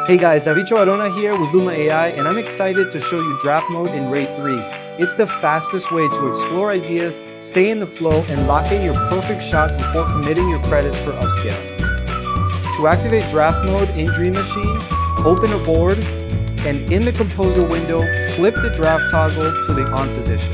Hey guys, Davicho Arona here with Luma AI, and I'm excited to show you draft mode in Ray 3. It's the fastest way to explore ideas, stay in the flow, and lock in your perfect shot before committing your credits for upscale. To activate draft mode in Dream Machine, open a board, and in the Composer window, flip the draft toggle to the on position.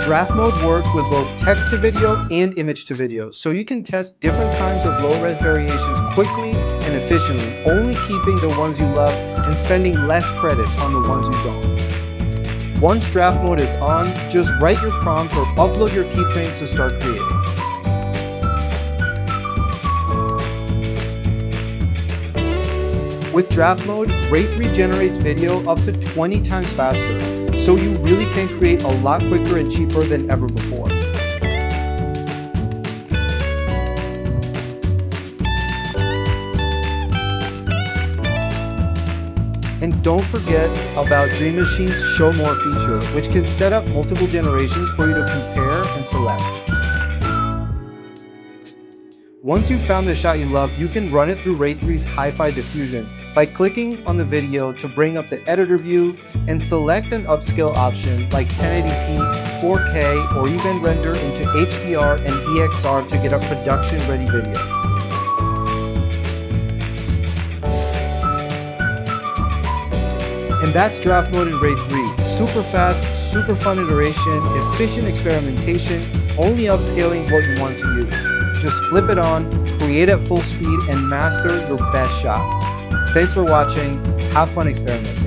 Draft mode works with both text to video and image to video, so you can test different kinds of low-res variations quickly and efficiently, only keeping the ones you love and spending less credits on the ones you don't. Once draft mode is on, just write your prompt or upload your keyframes to start creating. With draft mode, Ray 3 generates video up to 20 times faster, so you really can create a lot quicker and cheaper than ever before. And don't forget about Dream Machine's Show More feature, which can set up multiple generations for you to compare and select. Once you've found the shot you love, you can run it through Ray 3's Hi-Fi diffusion by clicking on the video to bring up the editor view and select an upscale option like 1080p, 4K, or even render into HDR and EXR to get a production-ready video. And that's draft mode in Ray 3. Super fast, super fun iteration, efficient experimentation, only upscaling what you want to use. Just flip it on, create at full speed, and master your best shots. Thanks for watching. Have fun experimenting.